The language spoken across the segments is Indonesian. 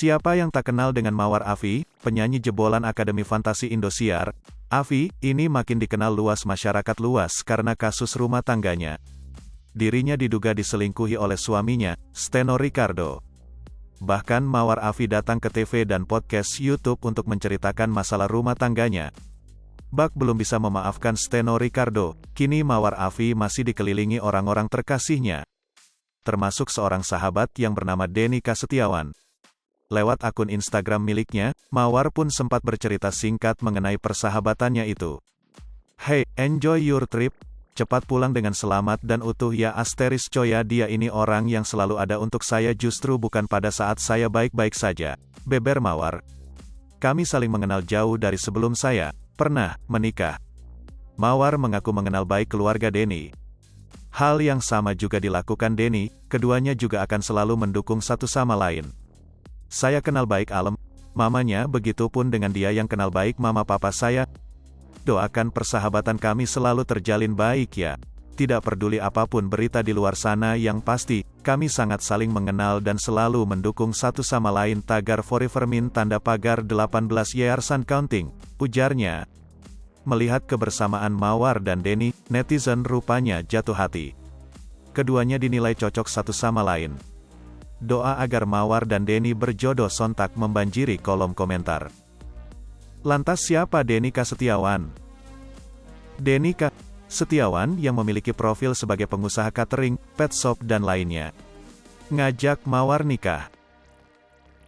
Siapa yang tak kenal dengan Mawar Afi, penyanyi jebolan Akademi Fantasi Indosiar? Afi, ini makin dikenal luas masyarakat luas karena kasus rumah tangganya. Dirinya diduga diselingkuhi oleh suaminya, Steno Ricardo. Bahkan Mawar Afi datang ke TV dan podcast YouTube untuk menceritakan masalah rumah tangganya. Bak belum bisa memaafkan Steno Ricardo, kini Mawar Afi masih dikelilingi orang-orang terkasihnya. Termasuk seorang sahabat yang bernama Denika Setiawan. Lewat akun Instagram miliknya, Mawar pun sempat bercerita singkat mengenai persahabatannya itu. "Hey, enjoy your trip. Cepat pulang dengan selamat dan utuh ya * coya dia ini orang yang selalu ada untuk saya justru bukan pada saat saya baik-baik saja," beber Mawar. "Kami saling mengenal jauh dari sebelum saya pernah menikah." Mawar mengaku mengenal baik keluarga Denny. Hal yang sama juga dilakukan Denny, keduanya juga akan selalu mendukung satu sama lain. "Saya kenal baik Alem, mamanya, begitupun dengan dia yang kenal baik mama papa saya. Doakan persahabatan kami selalu terjalin baik ya. Tidak peduli apapun berita di luar sana yang pasti, kami sangat saling mengenal dan selalu mendukung satu sama lain tagar forever min tanda pagar 18 years and counting," ujarnya. Melihat kebersamaan Mawar dan Denny, netizen rupanya jatuh hati. Keduanya dinilai cocok satu sama lain. Doa agar Mawar dan Denny berjodoh sontak membanjiri kolom komentar. Lantas siapa Denika Setiawan? Denika Setiawan yang memiliki profil sebagai pengusaha catering, pet shop dan lainnya, ngajak Mawar nikah.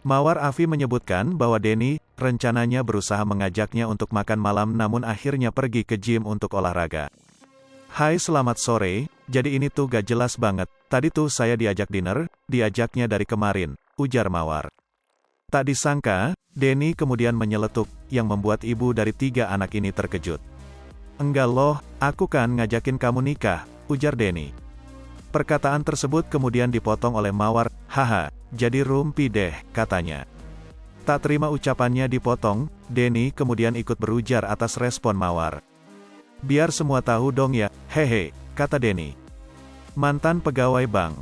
Mawar Afi menyebutkan bahwa Denny rencananya berusaha mengajaknya untuk makan malam namun akhirnya pergi ke gym untuk olahraga. "Hai selamat sore, jadi ini tuh gak jelas banget, tadi tuh saya diajak dinner, diajaknya dari kemarin," ujar Mawar. Tak disangka, Denny kemudian menyeletuk, yang membuat ibu dari 3 anak ini terkejut. "Enggak loh, aku kan ngajakin kamu nikah," ujar Denny. Perkataan tersebut kemudian dipotong oleh Mawar. "Haha, jadi rumpi deh," katanya. Tak terima ucapannya dipotong, Denny kemudian ikut berujar atas respon Mawar. "Biar semua tahu dong ya, hehe," kata Denny. Mantan pegawai bank.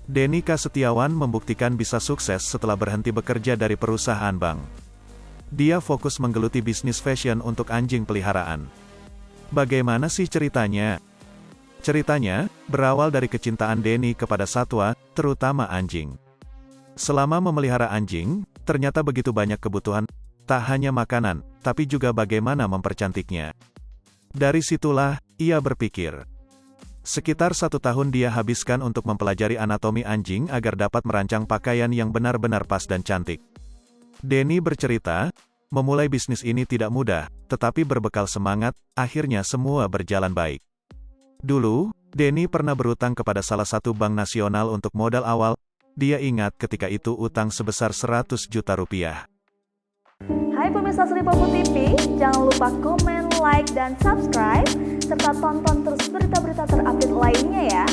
Denika Setiawan membuktikan bisa sukses setelah berhenti bekerja dari perusahaan bank. Dia fokus menggeluti bisnis fashion untuk anjing peliharaan. Bagaimana sih ceritanya? Ceritanya, berawal dari kecintaan Denny kepada satwa, terutama anjing. Selama memelihara anjing, ternyata begitu banyak kebutuhan, tak hanya makanan, tapi juga bagaimana mempercantiknya. Dari situlah, ia berpikir. Sekitar 1 tahun dia habiskan untuk mempelajari anatomi anjing agar dapat merancang pakaian yang benar-benar pas dan cantik. Denny bercerita, memulai bisnis ini tidak mudah, tetapi berbekal semangat, akhirnya semua berjalan baik. Dulu, Denny pernah berutang kepada salah satu bank nasional untuk modal awal. Dia ingat ketika itu utang sebesar 100 juta rupiah. Hai pemirsa Sri Popo TV, jangan lupa komen, like, dan subscribe, serta tonton terus berita-berita terupdate lainnya ya.